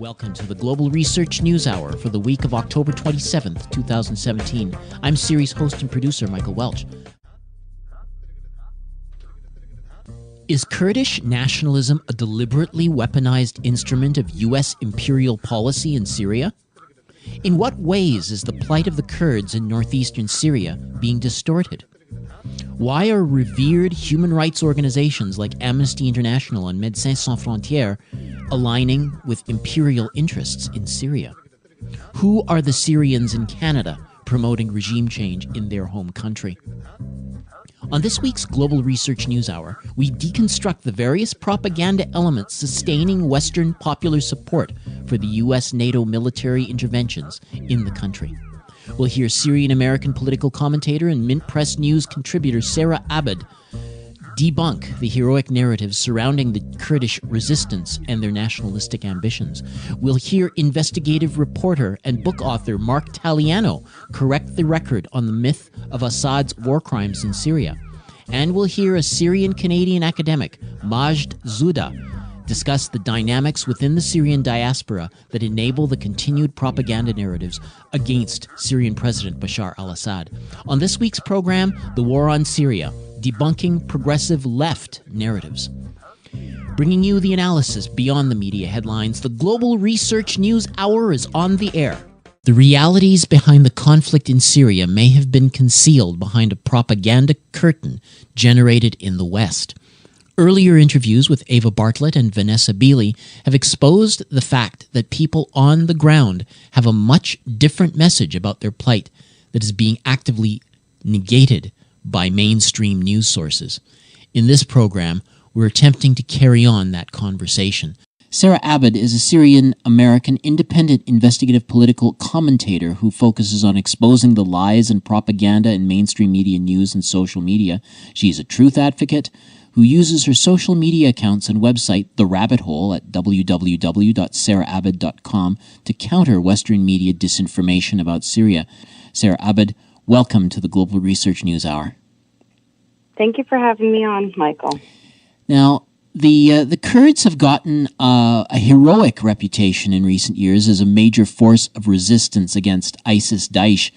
Welcome to the Global Research News Hour for the week of October 27th, 2017. I'm series host and producer Michael Welch. Is Kurdish nationalism a deliberately weaponized instrument of U.S. imperial policy in Syria? In what ways is the plight of the Kurds in northeastern Syria being distorted? Why are revered human rights organizations like Amnesty International and Médecins Sans Frontières aligning with imperial interests in Syria? Who are the Syrians in Canada promoting regime change in their home country? On this week's Global Research News Hour, we deconstruct the various propaganda elements sustaining Western popular support for the U.S.-NATO military interventions in the country. We'll hear Syrian-American political commentator and Mint Press News contributor Sarah Abed debunk the heroic narratives surrounding the Kurdish resistance and their nationalistic ambitions. We'll hear investigative reporter and book author Mark Taliano correct the record on the myth of Assad's war crimes in Syria. And we'll hear a Syrian-Canadian academic, Majd Zouda, discuss the dynamics within the Syrian diaspora that enable the continued propaganda narratives against Syrian President Bashar al-Assad. On this week's program, the war on Syria, debunking progressive left narratives. Bringing you the analysis beyond the media headlines, the Global Research News Hour is on the air. The realities behind the conflict in Syria may have been concealed behind a propaganda curtain generated in the West. Earlier interviews with Ava Bartlett and Vanessa Beeley have exposed the fact that people on the ground have a much different message about their plight that is being actively negated by mainstream news sources. In this program, we're attempting to carry on that conversation. Sarah Abed is a Syrian-American independent investigative political commentator who focuses on exposing the lies and propaganda in mainstream media news and social media. She's a truth advocate who uses her social media accounts and website, The Rabbit Hole, at www.sarahabed.com to counter Western media disinformation about Syria. Sarah Abed, welcome to the Global Research News Hour. Thank you for having me on, Michael. Now, the Kurds have gotten a heroic reputation in recent years as a major force of resistance against ISIS-Daesh.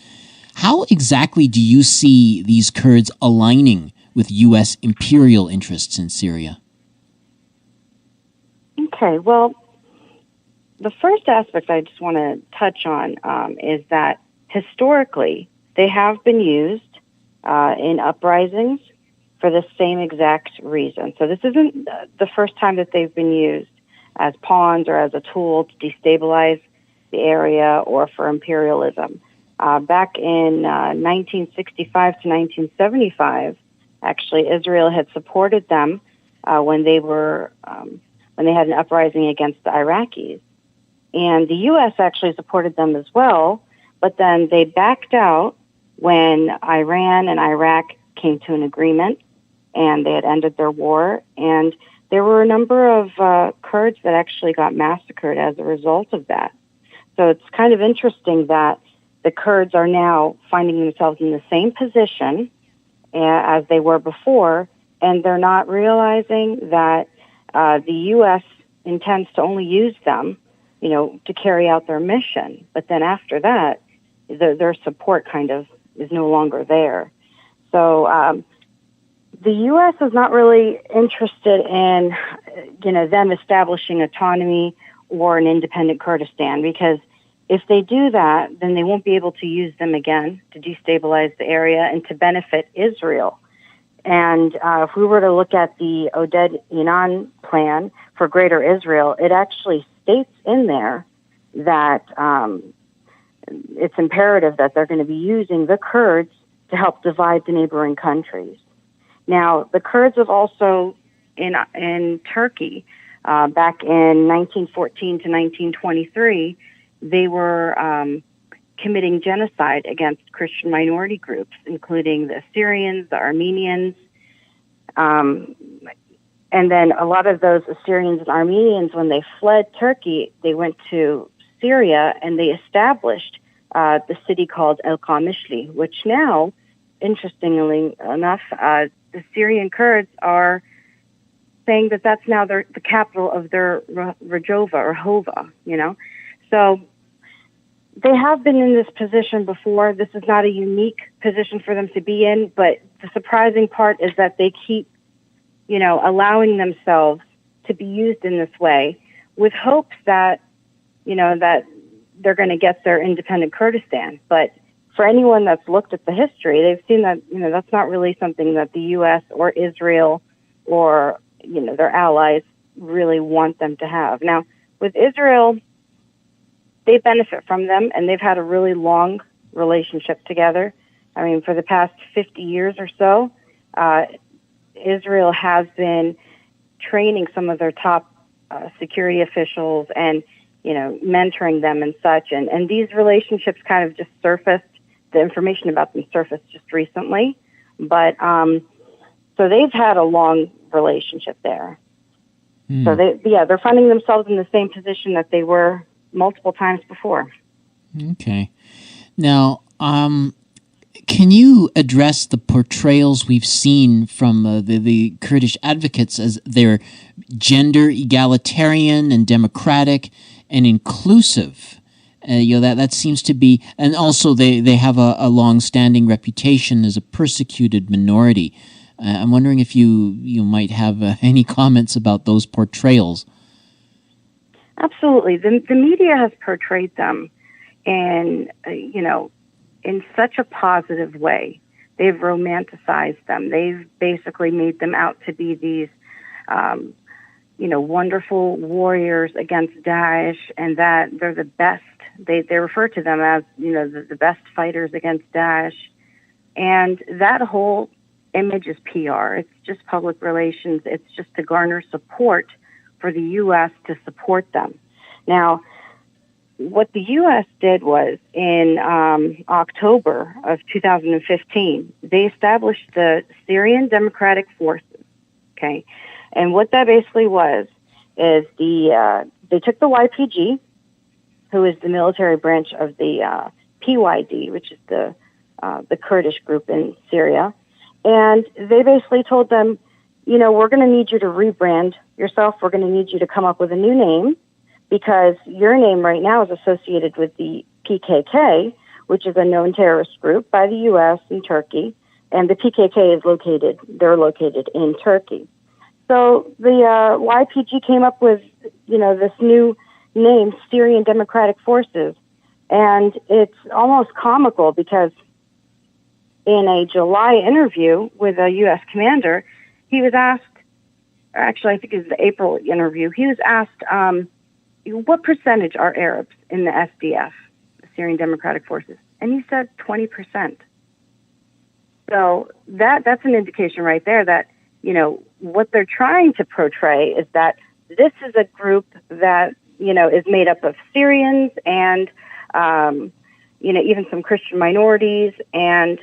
How exactly do you see these Kurds aligning with U.S. imperial interests in Syria? Okay, well, the first aspect I just want to touch on is that historically they have been used in uprisings for the same exact reason. So this isn't the first time that they've been used as pawns or as a tool to destabilize the area or for imperialism. Back in 1965 to 1975, actually, Israel had supported them when they had an uprising against the Iraqis. And the U.S. actually supported them as well, but then they backed out when Iran and Iraq came to an agreement and they had ended their war. And there were a number of Kurds that actually got massacred as a result of that. So it's kind of interesting that the Kurds are now finding themselves in the same position as they were before, and they're not realizing that the U.S. intends to only use them, to carry out their mission. But then after that, their support kind of is no longer there. So the U.S. is not really interested in, them establishing autonomy or an independent Kurdistan, because if they do that, then they won't be able to use them again to destabilize the area and to benefit Israel. And if we were to look at the Oded Yinon plan for Greater Israel, it actually states in there that it's imperative that they're going to be using the Kurds to help divide the neighboring countries. Now, the Kurds have also, in Turkey, back in 1914 to 1923, they were committing genocide against Christian minority groups, including the Assyrians, the Armenians. And then a lot of those Assyrians and Armenians, when they fled Turkey, they went to Syria and they established the city called El Qamishli, which now, interestingly enough, the Syrian Kurds are saying that that's now the capital of their Rojava or Hova, you know. So they have been in this position before. This is not a unique position for them to be in, but the surprising part is that they keep, you know, allowing themselves to be used in this way with hopes that, you know, that they're going to get their independent Kurdistan. But for anyone that's looked at the history, they've seen that, you know, that's not really something that the U.S. or Israel or, you know, their allies really want them to have. Now, with Israel, they benefit from them, and they've had a really long relationship together. I mean, for the past 50 years or so, Israel has been training some of their top security officials and, you know, mentoring them and such. And these relationships kind of just surfaced. The information about them surfaced just recently. But so they've had a long relationship there. So they're finding themselves in the same position that they were multiple times before. Okay. Now, can you address the portrayals we've seen from the Kurdish advocates as they're gender egalitarian and democratic and inclusive? You know, that seems to be, and also they have a long-standing reputation as a persecuted minority. I'm wondering if you might have any comments about those portrayals. Absolutely. The media has portrayed them in, you know, in such a positive way. They've romanticized them. They've basically made them out to be these, you know, wonderful warriors against Daesh, and that they're the best. They refer to them as, you know, the best fighters against Daesh. And that whole image is PR. It's just public relations. It's just to garner support for the U.S. to support them. Now, what the U.S. did was in October of 2015, they established the Syrian Democratic Forces. Okay, and what that basically was is they took the YPG, who is the military branch of the PYD, which is the Kurdish group in Syria, and they basically told them, you know, we're going to need you to rebrand yourself. We're going to need you to come up with a new name, because your name right now is associated with the PKK, which is a known terrorist group by the U.S. and Turkey, and the PKK is located in Turkey. So the YPG came up with, you know, this new name, Syrian Democratic Forces, and it's almost comical because in a July interview with a U.S. commander, he was asked, actually I think it was the April interview, he was asked, what percentage are Arabs in the SDF, the Syrian Democratic Forces? And he said 20%. So that's an indication right there that, you know, what they're trying to portray is that this is a group that, you know, is made up of Syrians and, you know, even some Christian minorities and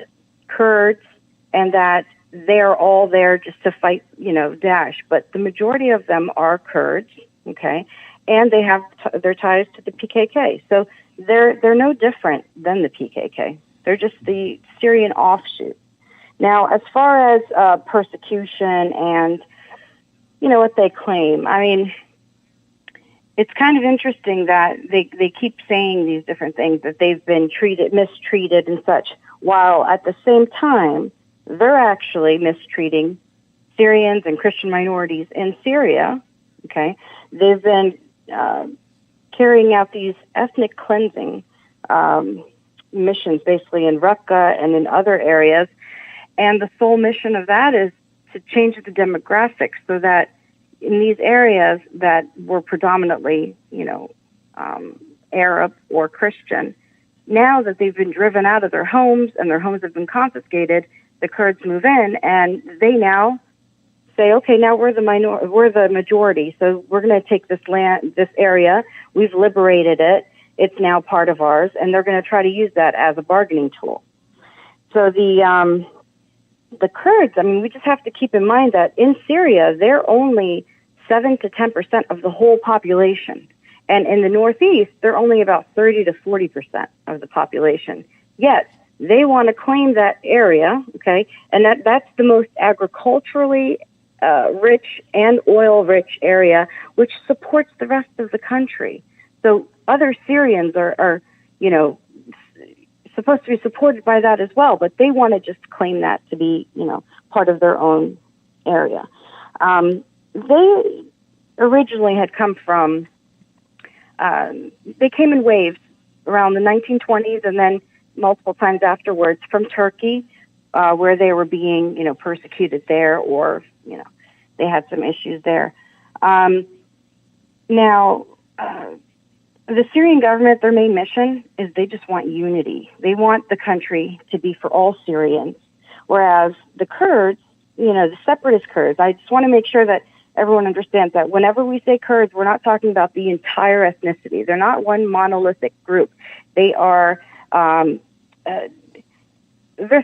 Kurds, and that they're all there just to fight, you know, Daesh. But the majority of them are Kurds, okay? And they have their ties to the PKK. So they're no different than the PKK. They're just the Syrian offshoot. Now, as far as persecution and, you know, what they claim, I mean, it's kind of interesting that they keep saying these different things, that they've been mistreated and such, while at the same time, they're actually mistreating Syrians and Christian minorities in Syria, okay? They've been carrying out these ethnic cleansing missions, basically in Raqqa and in other areas. And the sole mission of that is to change the demographics so that in these areas that were predominantly, you know, Arab or Christian, now that they've been driven out of their homes and their homes have been confiscated, the Kurds move in and they now say, okay, now we're the majority, so we're going to take this land, this area. We've liberated it. It's now part of ours, and they're going to try to use that as a bargaining tool. So the Kurds, I mean, we just have to keep in mind that in Syria, they're only 7 to 10% of the whole population. And in the Northeast, they're only about 30 to 40% of the population. Yet, they want to claim that area, okay? And that's the most agriculturally rich and oil-rich area, which supports the rest of the country. So other Syrians are supposed to be supported by that as well, but they want to just claim that to be, part of their own area. They originally had come from, they came in waves around the 1920s and then multiple times afterwards from Turkey, where they were being, persecuted there, or, they had some issues there. Now, the Syrian government, their main mission is they just want unity. They want the country to be for all Syrians, whereas the Kurds, the separatist Kurds, I just want to make sure that everyone understands that whenever we say Kurds, we're not talking about the entire ethnicity. They're not one monolithic group. They are, they're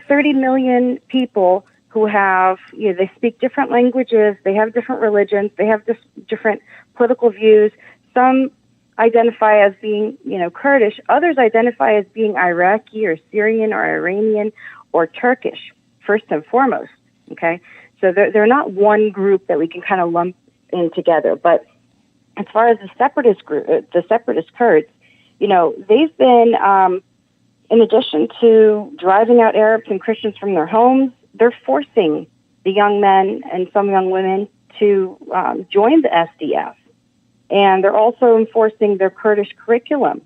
30 million people who have, they speak different languages, they have different religions, they have different political views. Some identify as being, Kurdish. Others identify as being Iraqi or Syrian or Iranian or Turkish, first and foremost, okay? So they're not one group that we can kind of lump in together. But as far as the separatist group, the separatist Kurds, they've been, in addition to driving out Arabs and Christians from their homes, they're forcing the young men and some young women to join the SDF. And they're also enforcing their Kurdish curriculum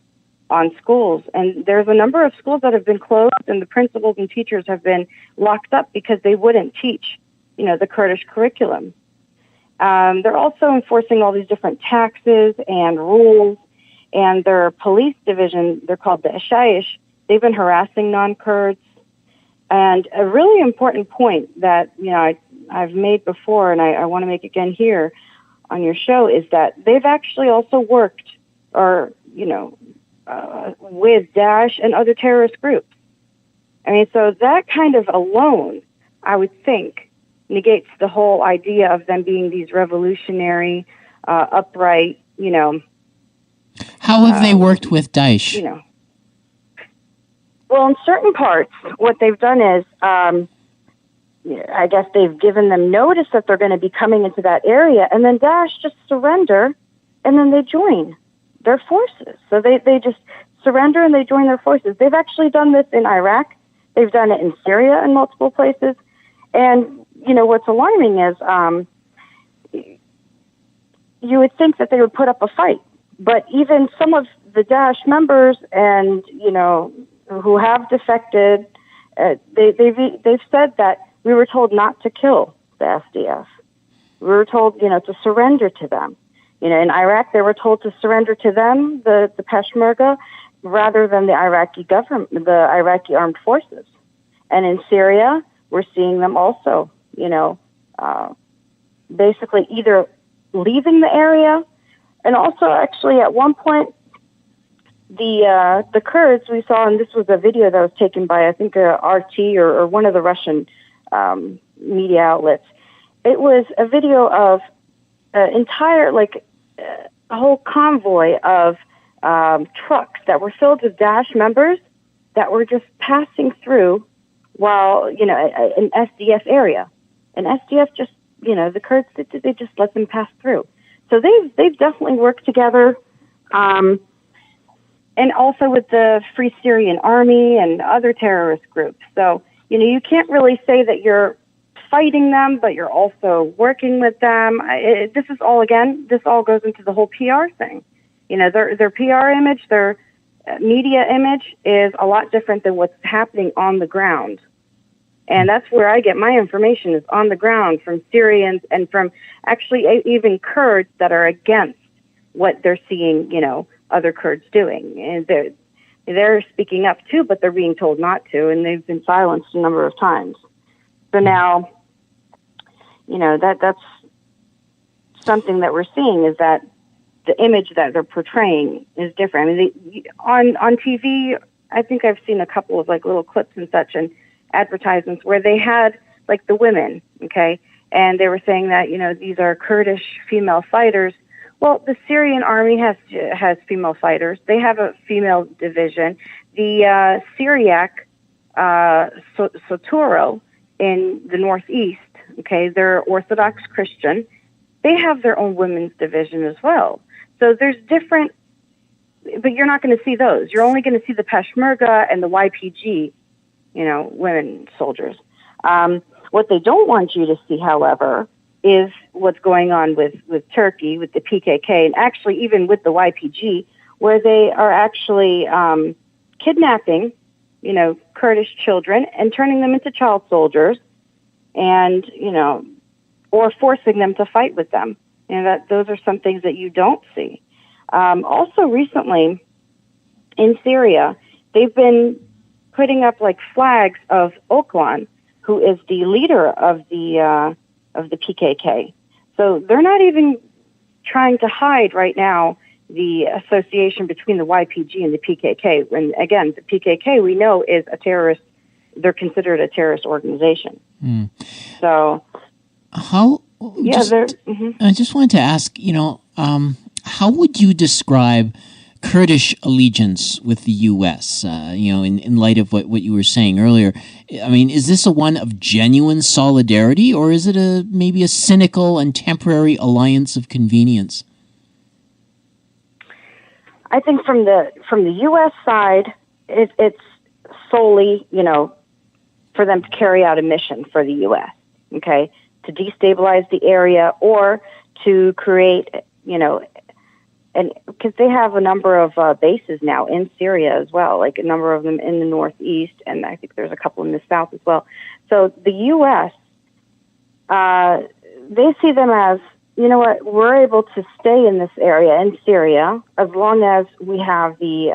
on schools. And there's a number of schools that have been closed, and the principals and teachers have been locked up because they wouldn't teach, the Kurdish curriculum. They're also enforcing all these different taxes and rules. And their police division, they're called the Ashayish, they've been harassing non-Kurds. And a really important point that, I've made before, and I want to make again here on your show, is that they've actually also worked with Daesh and other terrorist groups. I mean, so that kind of alone, I would think, negates the whole idea of them being these revolutionary, upright, How have they worked with Daesh? Well, in certain parts, what they've done is, I guess they've given them notice that they're going to be coming into that area, and then Daesh just surrender, and then they join their forces. So they just surrender and they join their forces. They've actually done this in Iraq. They've done it in Syria in multiple places. And, what's alarming is you would think that they would put up a fight. But even some of the Daesh members and, who have defected, they've said that we were told not to kill the SDF. We were told, to surrender to them. In Iraq, they were told to surrender to them, the Peshmerga, rather than the Iraqi government, the Iraqi armed forces. And in Syria, we're seeing them also, basically either leaving the area, and also actually at one point, the Kurds we saw, and this was a video that was taken by, I think, RT or one of the Russian media outlets. It was a video of entire, a whole convoy of trucks that were filled with Daesh members that were just passing through while, an SDF area. And SDF just, the Kurds, they just let them pass through. So they've definitely worked together. And also with the Free Syrian Army and other terrorist groups. So, you can't really say that you're fighting them, but you're also working with them. This all goes into the whole PR thing. Their PR image, their media image is a lot different than what's happening on the ground. And that's where I get my information, is on the ground from Syrians and from actually even Kurds that are against what they're seeing, other Kurds doing. And they're speaking up too, but they're being told not to, and they've been silenced a number of times. So now, that's something that we're seeing, is that the image that they're portraying is different. I mean, on TV, I think I've seen a couple of little clips and such, and advertisements where they had the women, okay, and they were saying that these are Kurdish female fighters. Well, the Syrian army has female fighters. They have a female division. The Syriac Sotoro in the northeast, Okay, they're Orthodox Christian. They have their own women's division as well. So there's different, but you're not going to see those. You're only going to see the Peshmerga and the YPG, women soldiers. What they don't want you to see, however, is what's going on with Turkey, with the PKK, and actually even with the YPG, where they are actually kidnapping, Kurdish children and turning them into child soldiers, and or forcing them to fight with them. And those are some things that you don't see. Also, recently in Syria, they've been putting up like flags of Öcalan, who is the leader of the PKK. So they're not even trying to hide right now the association between the YPG and the PKK. And again, the PKK, we know, is a terrorist. They're considered a terrorist organization. So how? I just wanted to ask, how would you describe Kurdish allegiance with the U.S., in light of what you were saying earlier? I mean, is this a one of genuine solidarity, or is it maybe a cynical and temporary alliance of convenience? I think from the U.S. side, it's solely, for them to carry out a mission for the U.S., okay, to destabilize the area or to create, and because they have a number of bases now in Syria as well, like a number of them in the northeast, and I think there's a couple in the south as well. So the U.S., they see them as, we're able to stay in this area in Syria as long as we have the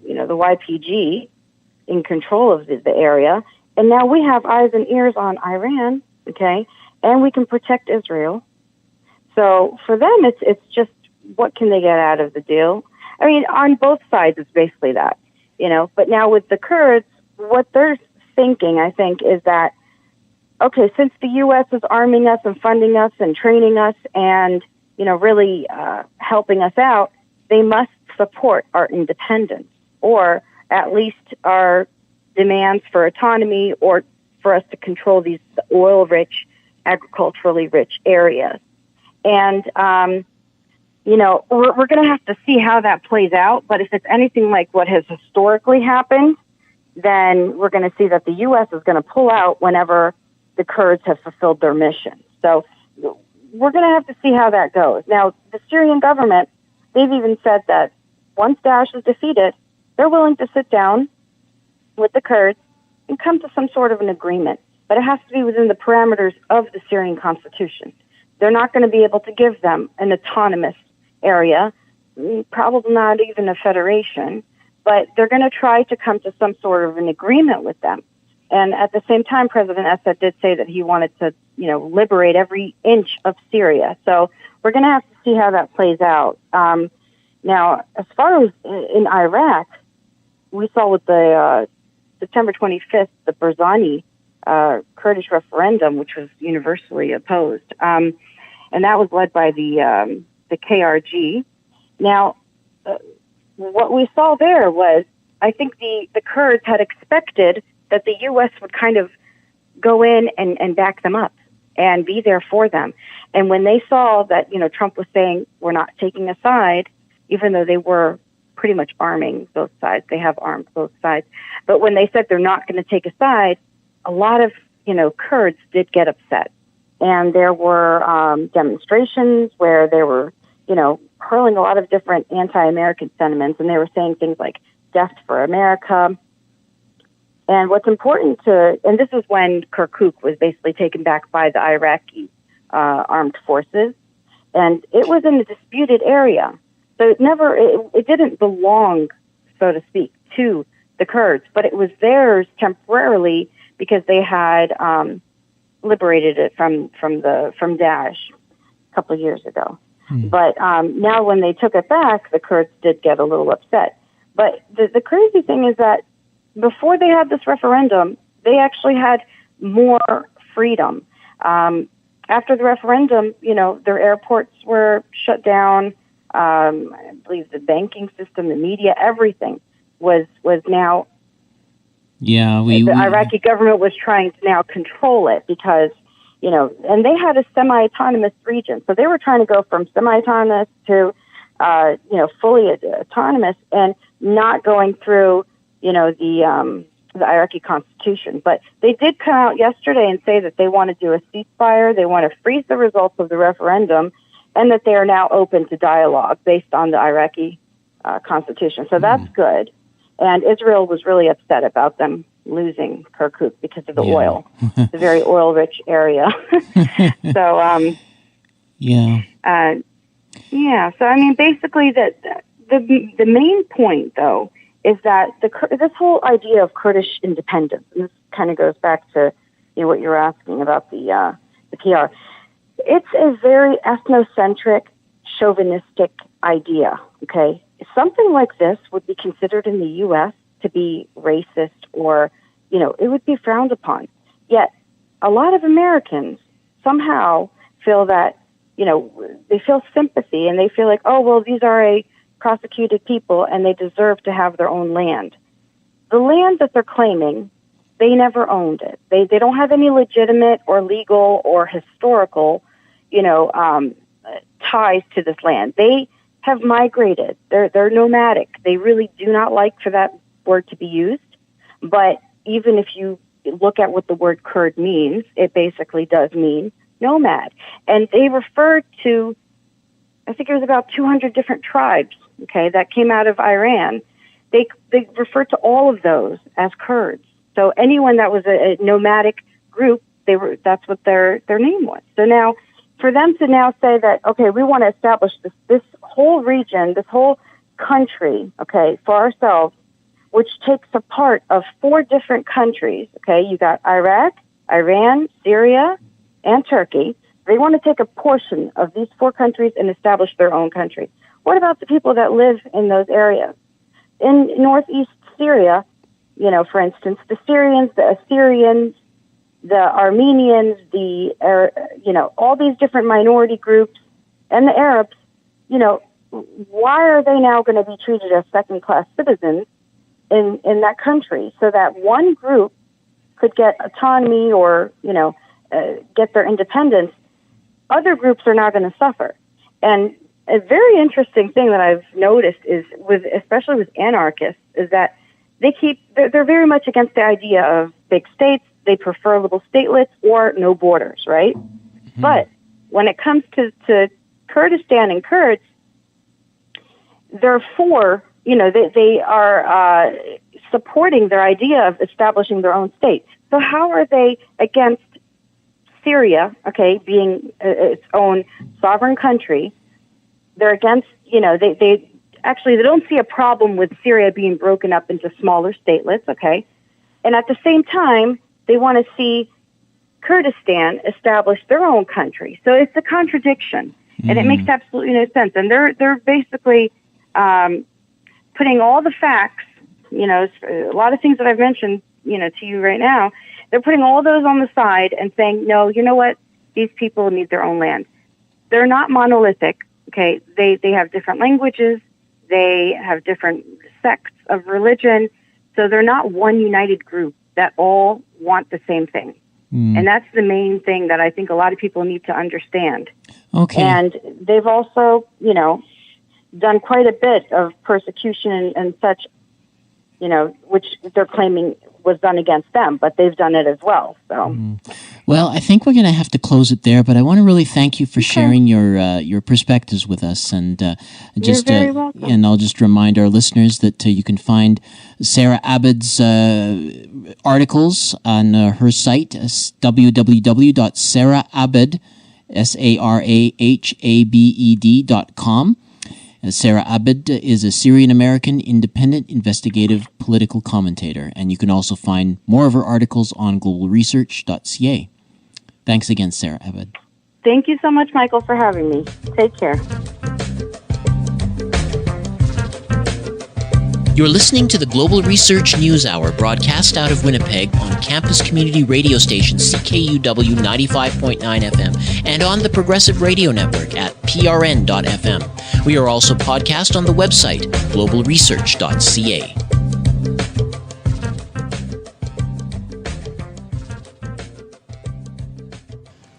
YPG in control of the area, and now we have eyes and ears on Iran, okay, and we can protect Israel. So for them, it's just, what can they get out of the deal? I mean, on both sides, it's basically that, But now with the Kurds, what they're thinking, I think, is that, okay, since the U.S. is arming us and funding us and training us and, really helping us out, they must support our independence, or at least our demands for autonomy, or for us to control these oil-rich, agriculturally rich areas. And, we're going to have to see how that plays out. But if it's anything like what has historically happened, then we're going to see that the U.S. is going to pull out whenever the Kurds have fulfilled their mission. So we're going to have to see how that goes. Now, the Syrian government, they've even said that once Daesh is defeated, they're willing to sit down with the Kurds and come to some sort of an agreement. But it has to be within the parameters of the Syrian constitution. They're not going to be able to give them an autonomous area, probably not even a federation, but they're going to try to come to some sort of an agreement with them. And at the same time, President Assad did say that he wanted to, liberate every inch of Syria. So we're going to have to see how that plays out. Now, as far as in Iraq, we saw with the September 25th, the Barzani Kurdish referendum, which was universally opposed. And that was led by the KRG. Now, what we saw there was, I think the Kurds had expected that the U.S. would kind of go in and back them up and be there for them. And when they saw that, Trump was saying, we're not taking a side, even though they were pretty much arming both sides, they have armed both sides. But when they said they're not going to take a side, a lot of, Kurds did get upset. And there were demonstrations where they were, hurling a lot of different anti-American sentiments, and they were saying things like death for America. And what's important and this is when Kirkuk was basically taken back by the Iraqi armed forces, and it was in a disputed area. So it didn't belong, so to speak, to the Kurds, but it was theirs temporarily because they had liberated it from Daesh a couple of years ago. But now when they took it back, the Kurds did get a little upset. But the crazy thing is that before they had this referendum, they actually had more freedom. After the referendum, their airports were shut down. I believe the banking system, the media, everything was now. Yeah, the Iraqi government was trying to now control it because and they had a semi-autonomous region. So they were trying to go from semi-autonomous to, fully autonomous and not going through, the Iraqi constitution. But they did come out yesterday and say that they want to do a ceasefire. They want to freeze the results of the referendum, and that they are now open to dialogue based on the Iraqi constitution. So that's good. And Israel was really upset about them losing Kirkuk because of the oil. It's a very oil-rich area. So, So, I mean, basically, the main point, though, is that this whole idea of Kurdish independence, and this kind of goes back to what you're asking about the PR. It's a very ethnocentric, chauvinistic idea. Okay, something like this would be considered in the U.S. to be racist, or it would be frowned upon. Yet, a lot of Americans somehow feel that they feel sympathy, and they feel like, oh well, these are a prosecuted people and they deserve to have their own land. The land that they're claiming, they never owned it. They don't have any legitimate or legal or historical, ties to this land. They have migrated. They're nomadic. They really do not like for that word to be used. But even if you look at what the word Kurd means, it basically does mean nomad. And they referred to, I think it was about 200 different tribes, that came out of Iran. They referred to all of those as Kurds. So anyone that was a nomadic group, that's what their name was. So now, for them to now say that, okay, we want to establish this whole region, this whole country, for ourselves, which takes a part of 4 different countries, you got Iraq, Iran, Syria, and Turkey. They want to take a portion of these 4 countries and establish their own country. What about the people that live in those areas? In northeast Syria, for instance, the Syrians, the Assyrians, the Armenians, all these different minority groups, and the Arabs, why are they now going to be treated as second-class citizens in that country, so that one group could get autonomy or, get their independence? Other groups are now going to suffer. And a very interesting thing that I've noticed is, especially with anarchists, is that they're very much against the idea of big states. They prefer little statelets or no borders, right? Mm-hmm. But when it comes to Kurdistan and Kurds, they're for, they are supporting their idea of establishing their own state. So how are they against Syria, being its own sovereign country? They're against, they don't see a problem with Syria being broken up into smaller statelets, And at the same time, they want to see Kurdistan establish their own country. So it's a contradiction, and it makes absolutely no sense. And they're basically putting all the facts, a lot of things that I've mentioned, to you right now, they're putting all those on the side and saying, no, you know what? These people need their own land. They're not monolithic. They have different languages, they have different sects of religion, so they're not one united group that all want the same thing. And that's the main thing that I think a lot of people need to understand. And they've also, done quite a bit of persecution and such, which they're claiming was done against them, but they've done it as well. So, well, I think we're going to have to close it there. But I want to really thank you for sharing your perspectives with us, and You're very welcome. And I'll just remind our listeners that you can find Sarah Abed's articles on her site, www.sarahhabed, SARAHABED.com. Sarah Abed is a Syrian-American independent investigative political commentator, and you can also find more of her articles on globalresearch.ca. Thanks again, Sarah Abed. Thank you so much, Michael, for having me. Take care. You're listening to the Global Research News Hour, broadcast out of Winnipeg on campus community radio station CKUW 95.9 FM and on the Progressive Radio Network at prn.fm. We are also podcast on the website globalresearch.ca.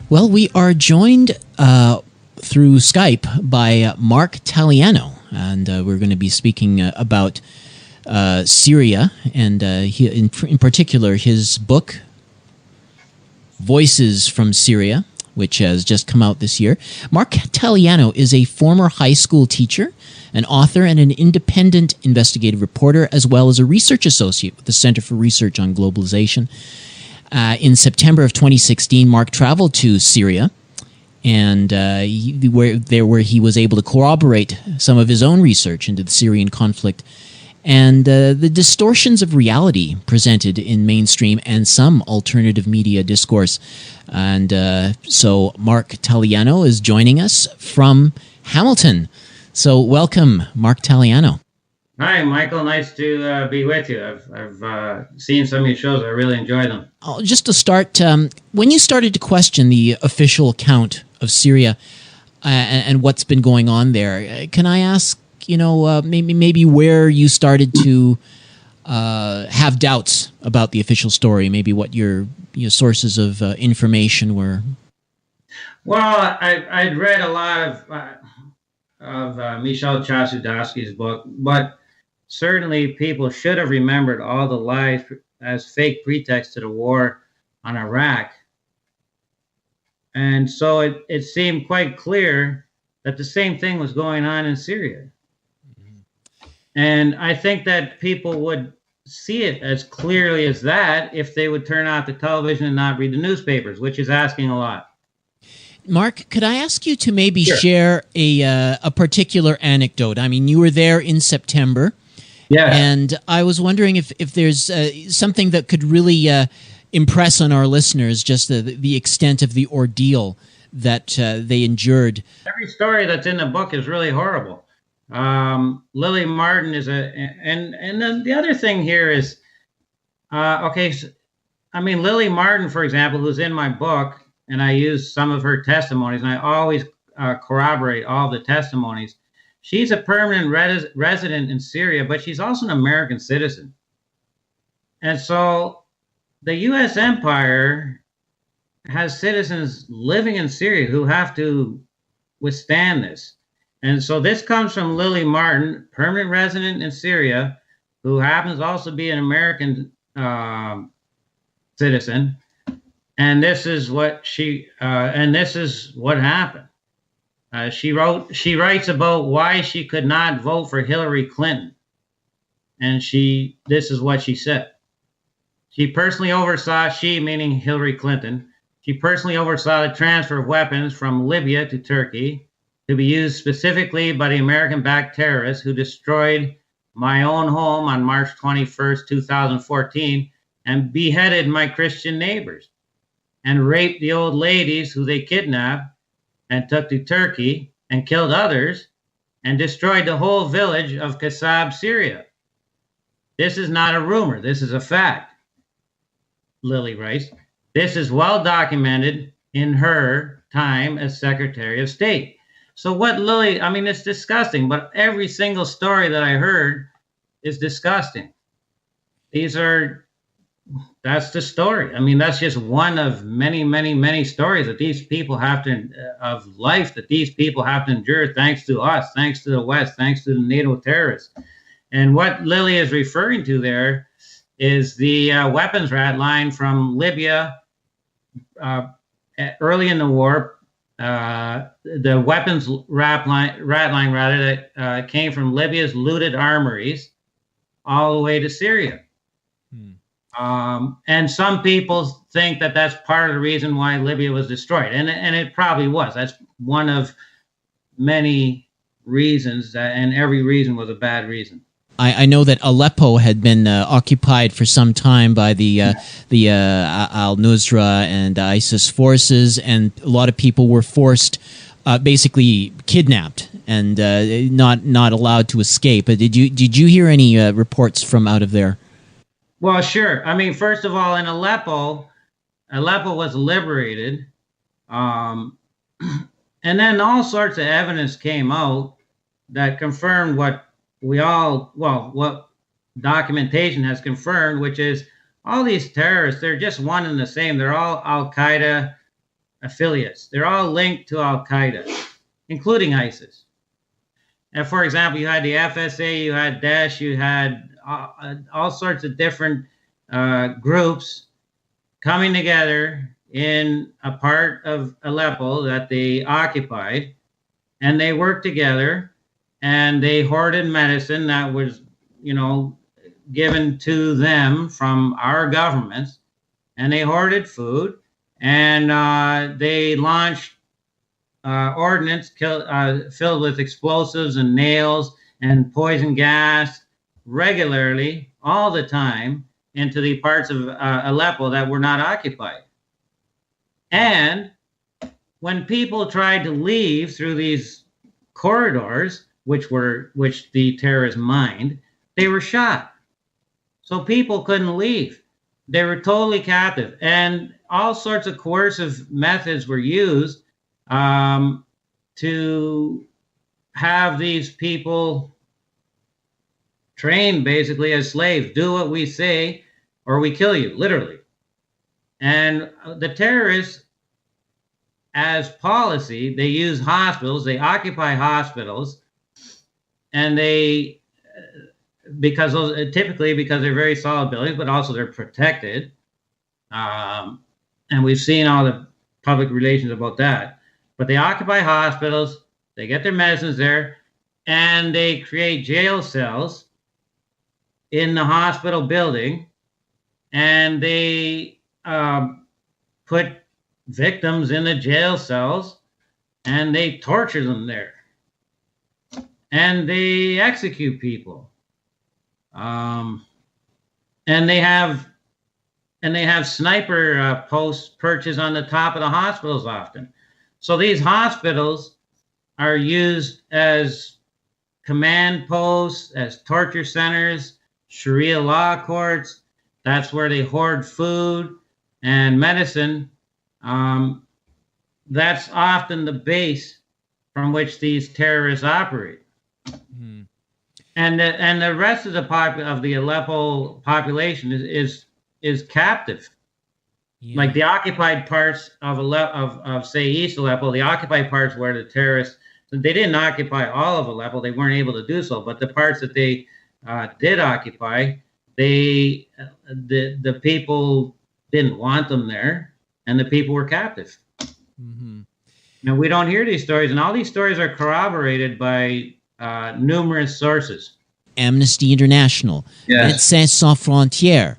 Well, we are joined through Skype by Mark Taliano, and we're going to be speaking about Syria, and in particular his book, Voices from Syria, which has just come out this year. Mark Taliano is a former high school teacher, an author, and an independent investigative reporter, as well as a research associate with the Center for Research on Globalization. In September of 2016, Mark traveled to Syria, and where he was able to corroborate some of his own research into the Syrian conflict and the distortions of reality presented in mainstream and some alternative media discourse. And so Mark Taliano is joining us from Hamilton. So welcome, Mark Taliano. Hi, Michael. Nice to be with you. I've seen some of your shows. I really enjoy them. Just to start, when you started to question the official account of Syria and what's been going on there, can I ask, maybe where you started to have doubts about the official story, maybe what your sources of information were? Well, I'd read a lot of Michel Chossudovsky's book, but certainly people should have remembered all the lies as fake pretext to the war on Iraq. And so it seemed quite clear that the same thing was going on in Syria. And I think that people would see it as clearly as that if they would turn off the television and not read the newspapers, which is asking a lot. Mark, could I ask you to maybe Sure. share a particular anecdote? I mean, you were there in September. Yeah. And I was wondering if there's something that could really impress on our listeners, just the extent of the ordeal that they endured. Every story that's in the book is really horrible. Lily Martin is and then the other thing here is, Lily Martin, for example, who's in my book, and I use some of her testimonies, and I always corroborate all the testimonies. She's a permanent resident in Syria, but she's also an American citizen. And so the U.S. empire has citizens living in Syria who have to withstand this. And so this comes from Lily Martin, permanent resident in Syria, who happens also to be an American citizen. And this is what this is what happened. She writes about why she could not vote for Hillary Clinton. And this is what she said. She personally oversaw, meaning Hillary Clinton, she personally oversaw the transfer of weapons from Libya to Turkey to be used specifically by the American-backed terrorists who destroyed my own home on March 21st, 2014, and beheaded my Christian neighbors and raped the old ladies who they kidnapped and took to Turkey and killed others and destroyed the whole village of Kasab, Syria. This is not a rumor. This is a fact, Lily writes. This is well documented in her time as Secretary of State. So what Lily, it's disgusting, but every single story that I heard is disgusting. That's the story. That's just one of many, many, many stories that these people have to, of life that these people have to endure thanks to us, thanks to the West, thanks to the NATO terrorists. And what Lily is referring to there is the weapons rat line from Libya early in the war. The weapons rat line that came from Libya's looted armories all the way to Syria. And some people think that that's part of the reason why Libya was destroyed. And it probably was. That's one of many reasons, and every reason was a bad reason. I know that Aleppo had been occupied for some time by the al-Nusra and ISIS forces, and a lot of people were forced, basically kidnapped and not allowed to escape. Did you hear any reports from out of there? Well, sure. First of all, in Aleppo was liberated, and then all sorts of evidence came out that confirmed what documentation has confirmed, which is all these terrorists, they're just one and the same. They're all Al-Qaeda affiliates. They're all linked to Al Qaeda, including ISIS. And for example, you had the FSA, you had Daesh, you had all sorts of different groups coming together in a part of Aleppo that they occupied, and they worked together, and they hoarded medicine that was, given to them from our governments, and they hoarded food, and they launched ordnance filled with explosives and nails and poison gas regularly, all the time, into the parts of Aleppo that were not occupied. And when people tried to leave through these corridors, which the terrorists mined, they were shot. So people couldn't leave. They were totally captive. And all sorts of coercive methods were used to have these people trained basically as slaves. Do what we say or we kill you, literally. And the terrorists, as policy, they use hospitals, they occupy hospitals, and they, typically because they're very solid buildings, but also they're protected. And we've seen all the public relations about that. But they occupy hospitals, they get their medicines there, and they create jail cells in the hospital building, and they put victims in the jail cells, and they torture them there, and they execute people, and they have sniper posts perches on the top of the hospitals often. So these hospitals are used as command posts, as torture centers, Sharia law courts. That's where they hoard food and medicine. That's often the base from which these terrorists operate. Mm-hmm. And the rest of the Aleppo population is captive. Yeah. Like the occupied parts of say East Aleppo, the occupied parts where the terrorists, they didn't occupy all of Aleppo. They weren't able to do so, but the parts that they did occupy, the people didn't want them there, and the people were captive. Mm-hmm. Now, we don't hear these stories, and all these stories are corroborated by numerous sources. Amnesty International, yes. Médecins Sans Frontières,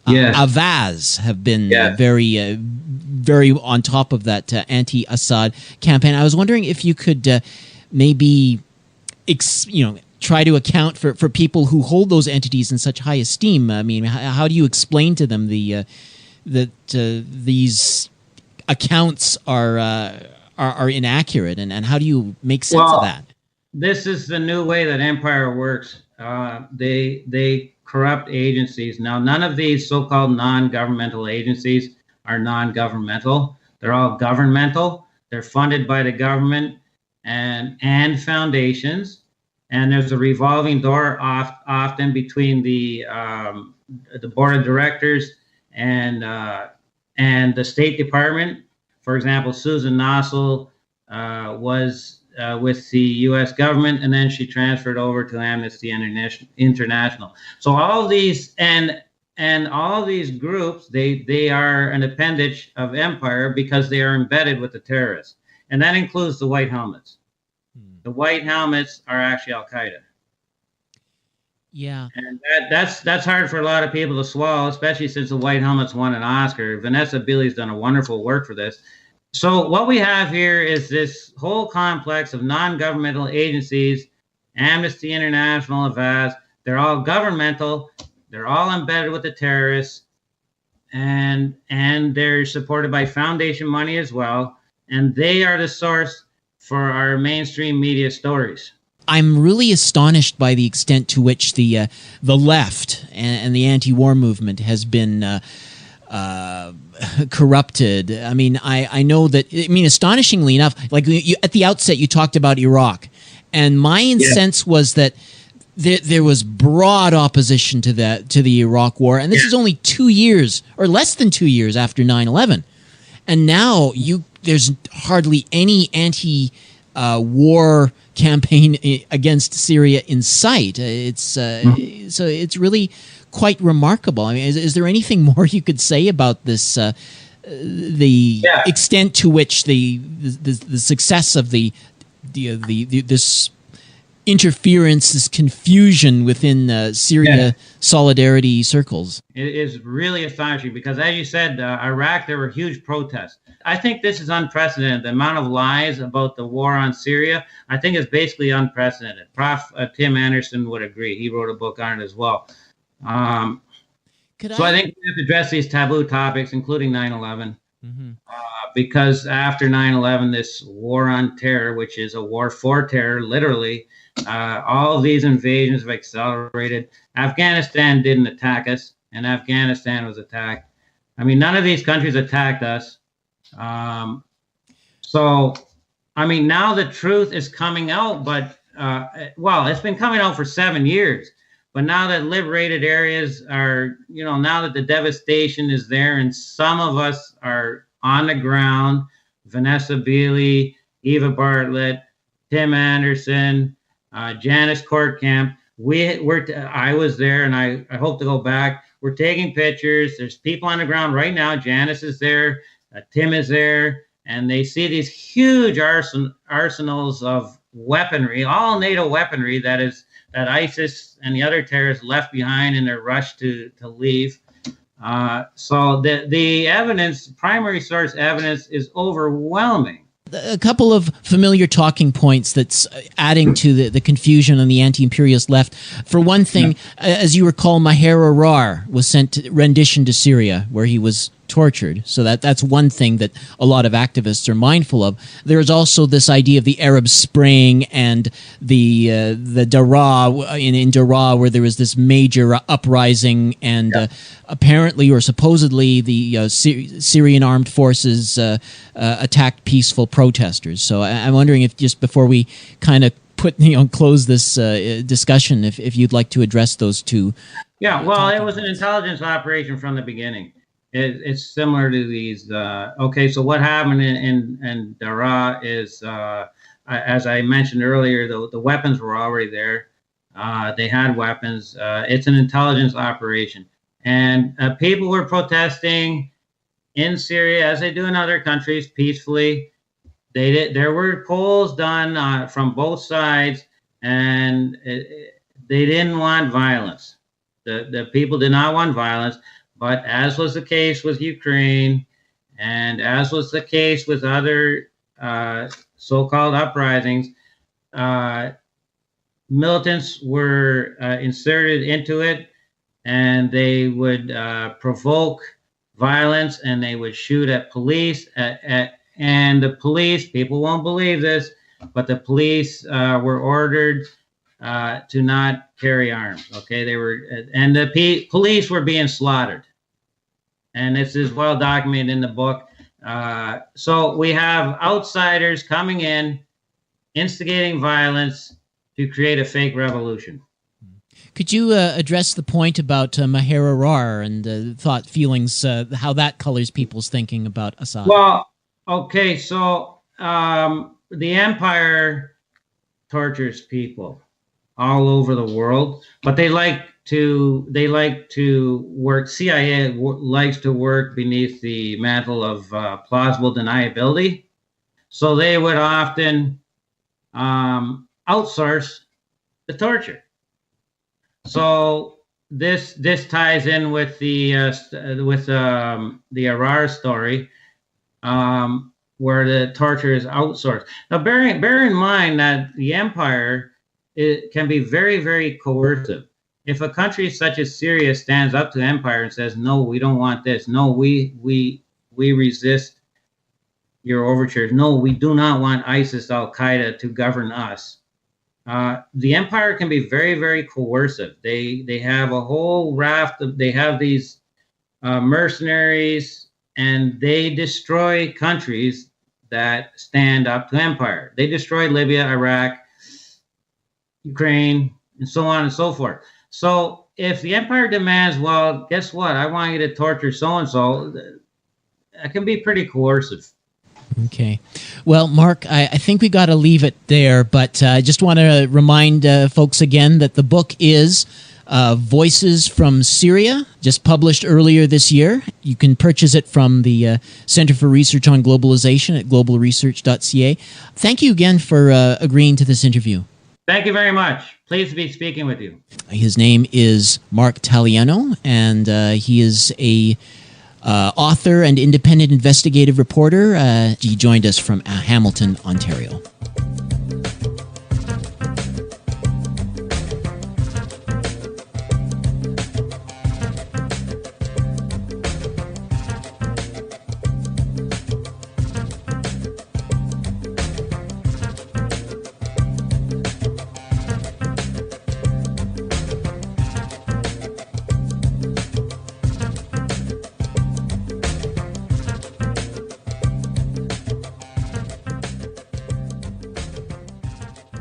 yes. Avaz have been very on top of that anti-Assad campaign. I was wondering if you could maybe try to account for people who hold those entities in such high esteem. I mean, how do you explain to them that these accounts are inaccurate, and how do you make sense of that? This is the new way that empire works. They corrupt agencies. Now, none of these so-called non-governmental agencies are non-governmental. They're all governmental. They're funded by the government and foundations. And there's a revolving door often between the board of directors and the State Department. For example, Susan Nossel was with the U.S. government, and then she transferred over to Amnesty International. So all these and all these groups, they are an appendage of empire because they are embedded with the terrorists, and that includes the White Helmets. The White Helmets are actually Al Qaeda. Yeah, and that's hard for a lot of people to swallow, especially since the White Helmets won an Oscar. Vanessa Billy's done a wonderful work for this. So what we have here is this whole complex of non-governmental agencies, Amnesty International, Avaz. They're all governmental. They're all embedded with the terrorists, and they're supported by foundation money as well. And they are the source for our mainstream media stories. I'm really astonished by the extent to which the left and the anti-war movement has been corrupted. I mean, I know that. I mean, astonishingly enough, like at the outset, you talked about Iraq, and my sense was that there was broad opposition to the Iraq War, and this is only 2 years or less than 2 years after 9/11, and now there's hardly any anti-war campaign against Syria in sight. So it's really quite remarkable. I mean, is there anything more you could say about this? The extent to which the success of this interference, this confusion within Syria solidarity circles. It is really astonishing because, as you said, Iraq, there were huge protests. I think this is unprecedented. The amount of lies about the war on Syria, I think, is basically unprecedented. Prof. Tim Anderson would agree. He wrote a book on it as well. I think we have to address these taboo topics, including 9/11, because after 9/11, this war on terror, which is a war for terror, literally, all of these invasions have accelerated. Afghanistan didn't attack us, and Afghanistan was attacked. I mean, none of these countries attacked us. So, I mean, now the truth is coming out, but, it's been coming out for 7 years. But now that liberated areas are, now that the devastation is there, and some of us are on the ground, Vanessa Beeley, Eva Bartlett, Tim Anderson, Janice Courtcamp, I was there, and I hope to go back. We're taking pictures. There's people on the ground right now. Janice is there. Tim is there. And they see these huge arsenals of weaponry, all NATO weaponry that ISIS and the other terrorists left behind in their rush to leave. So the evidence, primary source evidence, is overwhelming. A couple of familiar talking points that's adding to the confusion on the anti-imperialist left. For one thing, as you recall, Maher Arar was sent to rendition to Syria, where he was tortured. So that's one thing that a lot of activists are mindful of. There is also this idea of the Arab Spring and the Daraa in Daraa, where there was this major uprising, and apparently or supposedly the Syrian armed forces attacked peaceful protesters. So I'm wondering if, just before we kind of close this discussion, if you'd like to address those two. Yeah, well, it was an intelligence operation from the beginning. It's similar to these. So what happened in Daraa is, as I mentioned earlier, the weapons were already there. They had weapons. It's an intelligence operation. And people were protesting in Syria, as they do in other countries, peacefully. There were polls done from both sides, and they didn't want violence. The people did not want violence. But as was the case with Ukraine, and as was the case with other so-called uprisings, militants were inserted into it, and they would provoke violence, and they would shoot at police. And the police, people won't believe this, but the police were ordered to not carry arms. Okay, and the police were being slaughtered, and this is well documented in the book. So we have outsiders coming in, instigating violence to create a fake revolution. Could you address the point about Maher Arar and feelings, how that colors people's thinking about Assad? Well, okay, so the empire tortures people all over the world, but they like to work. CIA likes to work beneath the mantle of plausible deniability, so they would often outsource the torture. So this ties in with the Arar story, where the torture is outsourced. Now, bear in mind that the empire, it can be very, very coercive. If a country such as Syria stands up to the empire and says, "No, we don't want this. No, we resist your overtures. No, we do not want ISIS, Al Qaeda to govern us." The empire can be very, very coercive. They have a whole raft of. They have these mercenaries, and they destroy countries that stand up to empire. They destroyed Libya, Iraq, Ukraine, and so on and so forth. So if the empire demands, well, guess what? I want you to torture so-and-so, that can be pretty coercive. Okay. Well, Mark, I think we got to leave it there, but I just want to remind folks again that the book is Voices from Syria, just published earlier this year. You can purchase it from the Center for Research on Globalization at globalresearch.ca. Thank you again for agreeing to this interview. Thank you very much. Pleased to be speaking with you. His name is Mark Taliano, and he is a author and independent investigative reporter. He joined us from Hamilton, Ontario.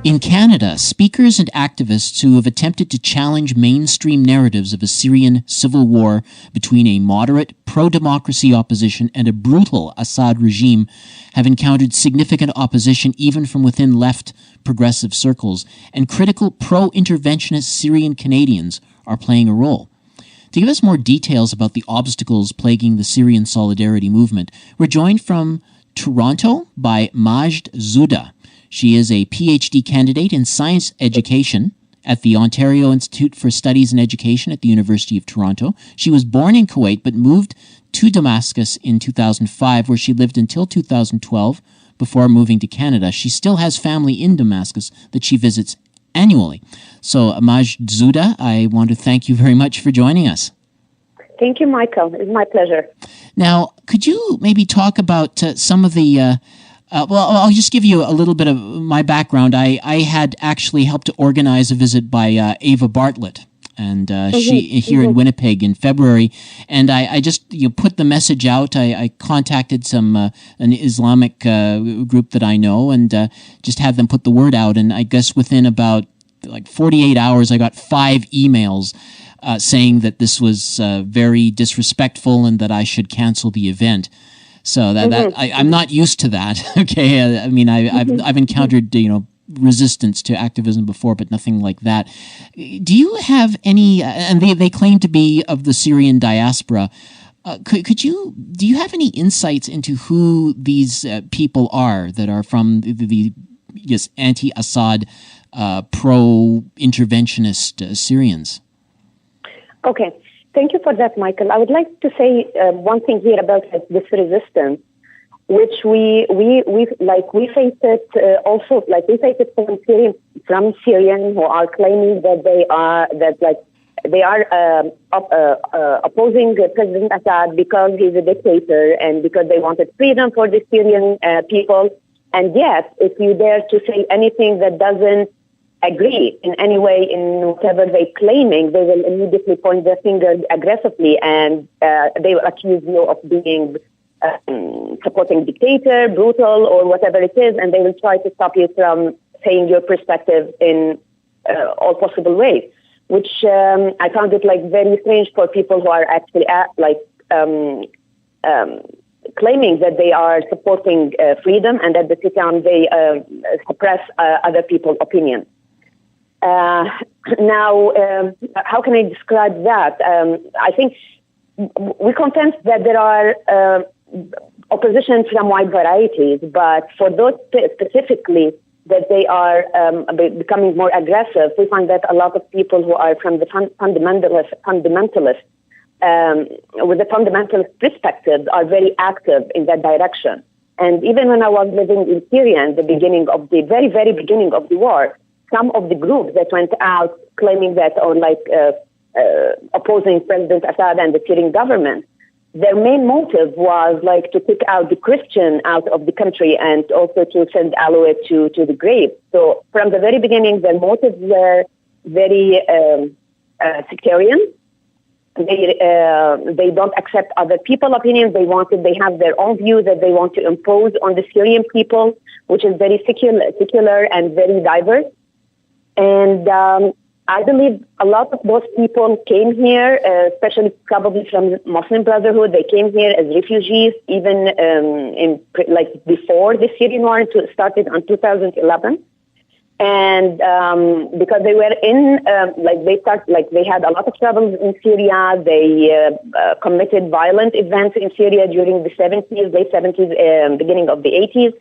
In Canada, speakers and activists who have attempted to challenge mainstream narratives of a Syrian civil war between a moderate, pro-democracy opposition and a brutal Assad regime have encountered significant opposition even from within left progressive circles, and critical pro-interventionist Syrian Canadians are playing a role. To give us more details about the obstacles plaguing the Syrian solidarity movement, we're joined from Toronto by Majd Zouda. She is a PhD candidate in science education at the Ontario Institute for Studies in Education at the University of Toronto. She was born in Kuwait but moved to Damascus in 2005, where she lived until 2012 before moving to Canada. She still has family in Damascus that she visits annually. So, Majd Zouda, I want to thank you very much for joining us. Thank you, Michael. It's my pleasure. Now, could you maybe talk about some of the... well, I'll just give you a little bit of my background. I had actually helped to organize a visit by Ava Bartlett, and she here in Winnipeg in February. And I just put the message out. I contacted an Islamic group that I know, and just had them put the word out. And I guess within about 48 hours, I got 5 emails saying that this was very disrespectful and that I should cancel the event. So I'm not used to that. Okay, I mean I've encountered resistance to activism before, but nothing like that. Do you have any? And they claim to be of the Syrian diaspora. Do you have any insights into who these people are that are from the anti-Assad, pro-interventionist Syrians? Okay. Thank you for that, Michael. I would like to say one thing here about this resistance, which we face it also. We face it from Syrians who are claiming that they are opposing President Assad because he's a dictator and because they wanted freedom for the Syrian people. And yet, if you dare to say anything that doesn't agree in any way in whatever they're claiming, they will immediately point their finger aggressively, and they will accuse you of being supporting dictator, brutal, or whatever it is, and they will try to stop you from saying your perspective in all possible ways, which I found it very strange for people who are actually claiming that they are supporting freedom, and at the same time they suppress other people's opinions. Now, how can I describe that? I think we contend that there are opposition from wide varieties, but for those specifically that they are becoming more aggressive, we find that a lot of people who are from the fundamentalist with the fundamentalist perspective are very active in that direction. And even when I was living in Syria in the very, very beginning of the war, some of the groups that went out claiming that, or opposing President Assad and the Syrian government, their main motive was to kick out the Christian out of the country and also to send Alawite to the grave. So from the very beginning, their motives were very sectarian. They don't accept other people's opinions. They have their own view that they want to impose on the Syrian people, which is very secular and very diverse. And I believe a lot of those people came here, especially probably from Muslim Brotherhood. They came here as refugees, even before the Syrian war started in 2011. And because they were they had a lot of troubles in Syria. They committed violent events in Syria during the 70s, late 70s, beginning of the 80s.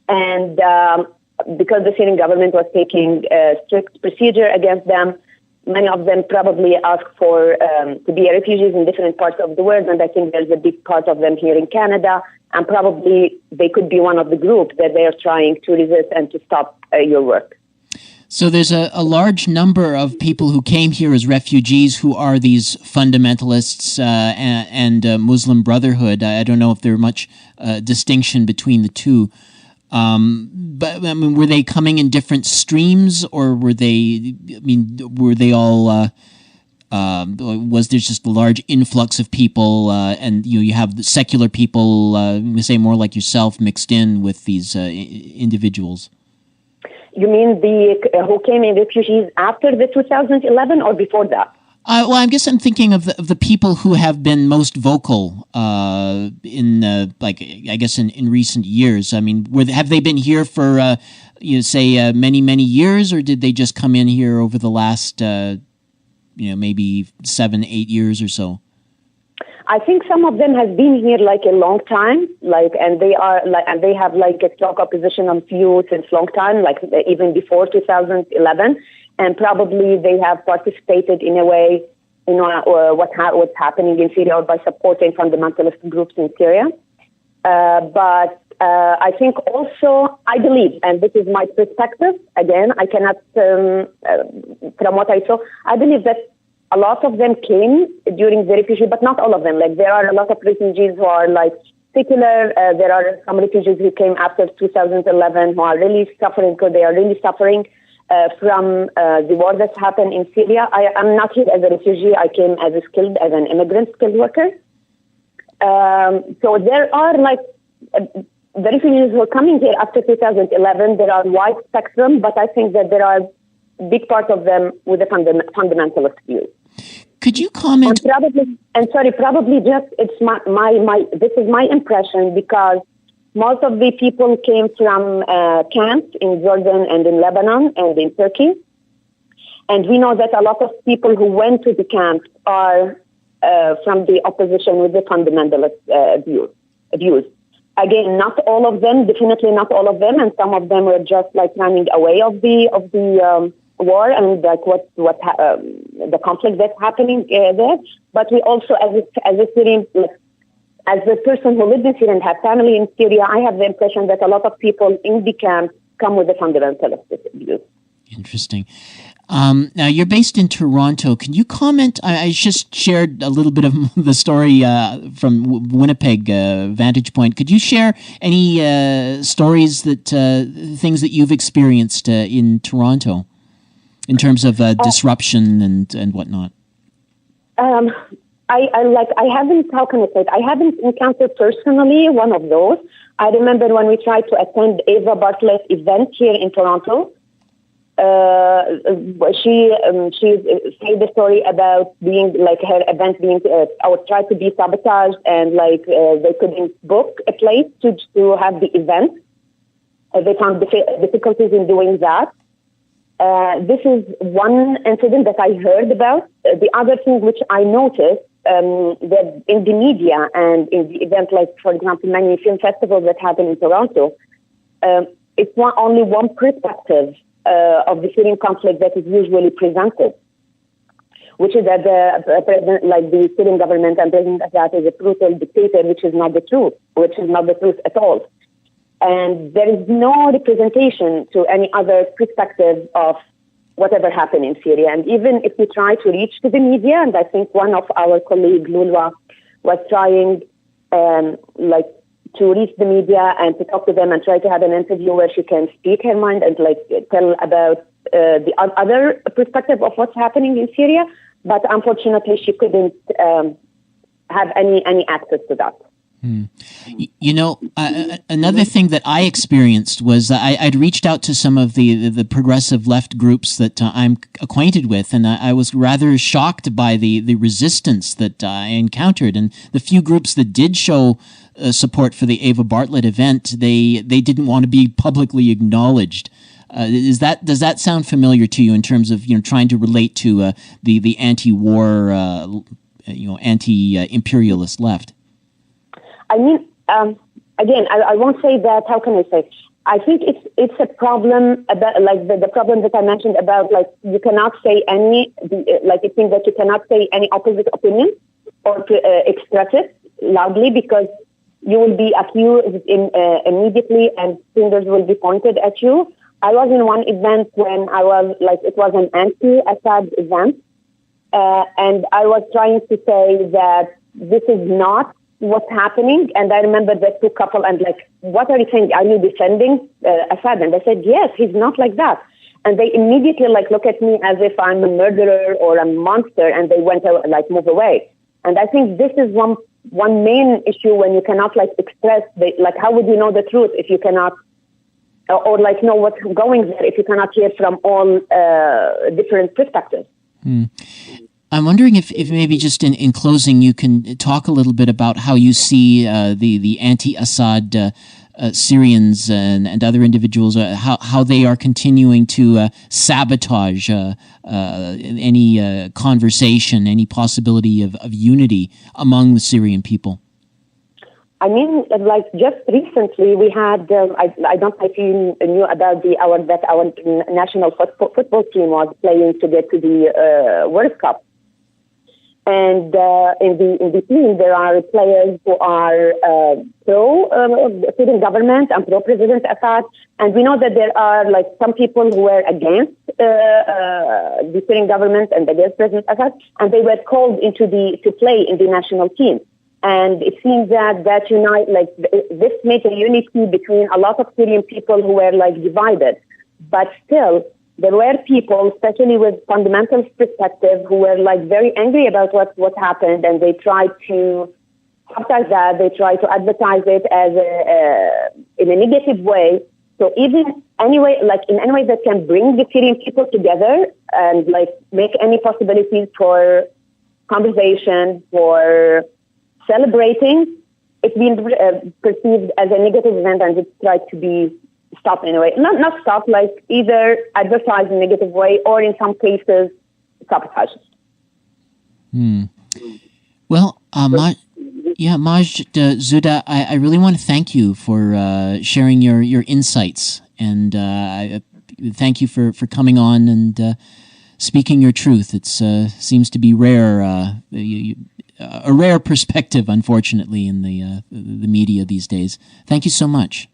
And because the Syrian government was taking strict procedure against them, many of them probably asked for to be refugees in different parts of the world. And I think there's a big part of them here in Canada. And probably they could be one of the groups that they are trying to resist and to stop your work. So there's a large number of people who came here as refugees who are these fundamentalists and Muslim Brotherhood. I don't know if there's much distinction between the two. But I mean, were they coming in different streams, or were they? I mean, were they all? Was there just a large influx of people, and you have the secular people, say more like yourself, mixed in with these individuals? You mean who came in refugees after the 2011 or before that? Well, I guess I'm thinking of the people who have been most vocal in recent years. I mean, have they been here for many years, or did they just come in here over the last maybe 7-8 years or so? I think some of them have been here like a long time, and they have like a strong opposition on few since long time, like even before 2011. And probably they have participated in a way, what's happening in Syria, or by supporting fundamentalist groups in Syria. But I think also, I believe, and this is my perspective, again, I cannot, from what I saw, I believe that a lot of them came during the refugee, but not all of them. Like, there are a lot of refugees who are like secular. There are some refugees who came after 2011 who are really suffering, because they are really suffering from the war that's happened in Syria. I'm not here as a refugee. I came as an immigrant skilled worker. So there are the refugees who are coming here after 2011. There are wide spectrum, but I think that there are big part of them with a fundamentalist view. Could you comment? Probably just it's this is my impression, because most of the people came from camps in Jordan and in Lebanon and in Turkey. And we know that a lot of people who went to the camps are from the opposition with the fundamentalist views. Again, not all of them, definitely not all of them, and some of them were just like running away of the war and like the conflict that's happening there. But we also, as a Syrian, as a person who lived in Syria and had family in Syria, I have the impression that a lot of people in the camp come with a fundamentalist view. Interesting. Now, you're based in Toronto. Can you comment? I just shared a little bit of the story from Winnipeg vantage point. Could you share any stories things that you've experienced in Toronto in terms of disruption and whatnot? I haven't encountered personally one of those. I remember when we tried to attend Ava Bartlett's event here in Toronto. She said the story about being like her event being tried to be sabotaged, and they couldn't book a place to have the event. They found difficulties in doing that. This is one incident that I heard about. The other thing which I noticed, that in the media and in the event, like for example, many film festivals that happen in Toronto, it's only one perspective of the Syrian conflict that is usually presented, which is that the president, like the Syrian government and President Assad, is a brutal dictator, which is not the truth at all. And there is no representation to any other perspective of whatever happened in Syria. And even if we try to reach to the media, and I think one of our colleagues, Lulwa, was trying to reach the media and to talk to them and try to have an interview where she can speak her mind and tell about the other perspective of what's happening in Syria. But unfortunately, she couldn't have any access to that. Another thing that I experienced was I'd reached out to some of the progressive left groups that I'm acquainted with, and I was rather shocked by the resistance that I encountered. And the few groups that did show support for the Ava Bartlett event, they didn't want to be publicly acknowledged. Does that sound familiar to you in terms of trying to relate to the anti-war, anti-imperialist left? I mean, again, I won't say that. How can I say? I think it's a problem about like the problem that I mentioned about like you cannot say it means that you cannot say any opposite opinion or express it loudly because you will be accused immediately and fingers will be pointed at you. I was in one event when it was an anti-Assad event, and I was trying to say that this is not what's happening. And I remember the two couple and like, what are you saying? Are you defending Assad? And I said, yes, he's not like that. And they immediately look at me as if I'm a murderer or a monster, and they went move away. And I think this is one main issue when you cannot express how would you know the truth if you cannot or know what's going there if you cannot hear from all different perspectives. I'm wondering if maybe just in closing you can talk a little bit about how you see the anti-Assad Syrians and other individuals, how they are continuing to sabotage any conversation, any possibility of unity among the Syrian people. I mean, just recently we had, I don't know if you knew about that our national football team was playing to get to the World Cup. And in the team, there are players who are pro-Syrian government and pro-President Assad. And we know that there are some people who were against the Syrian government and against President Assad, and they were called to play in the national team. And it seems that this made a unity between a lot of Syrian people who were divided. But still, there were people, especially with fundamentalist perspective, who were very angry about what happened, and they tried to sabotage that. They tried to advertise it as in a negative way. So even anyway, in any way that can bring the Syrian people together and make any possibilities for conversation, for celebrating, it's been perceived as a negative event, and it's tried to be stopped in a way. Not stopped, either advertised in a negative way or in some cases sabotaged. Well, Majd Zuda, I really want to thank you for sharing your insights, and I thank you for coming on and speaking your truth. It seems to be rare, a rare perspective, unfortunately, in the media these days. Thank you so much.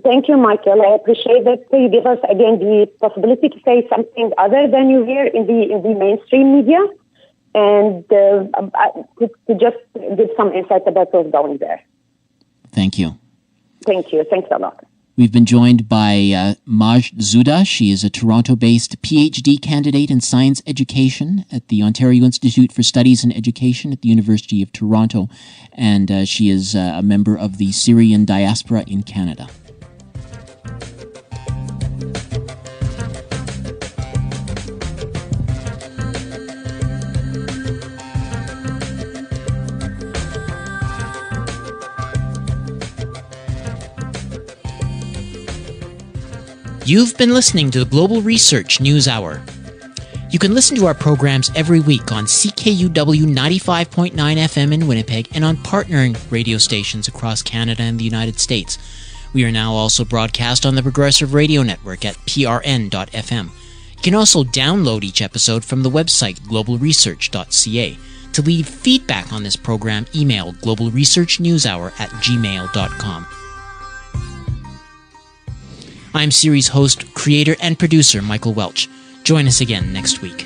Thank you, Michael. I appreciate that you give us again the possibility to say something other than you hear in the mainstream media, and to just give some insight about what's going there. Thank you. Thank you. Thanks a lot. We've been joined by Majd Zuda. She is a Toronto-based PhD candidate in science education at the Ontario Institute for Studies in Education at the University of Toronto, and she is a member of the Syrian diaspora in Canada. You've been listening to the Global Research News Hour. You can listen to our programs every week on CKUW 95.9 FM in Winnipeg and on partnering radio stations across Canada and the United States. We are now also broadcast on the Progressive Radio Network at prn.fm. You can also download each episode from the website globalresearch.ca. To leave feedback on this program, email globalresearchnewshour@gmail.com. I'm series host, creator, and producer Michael Welch. Join us again next week.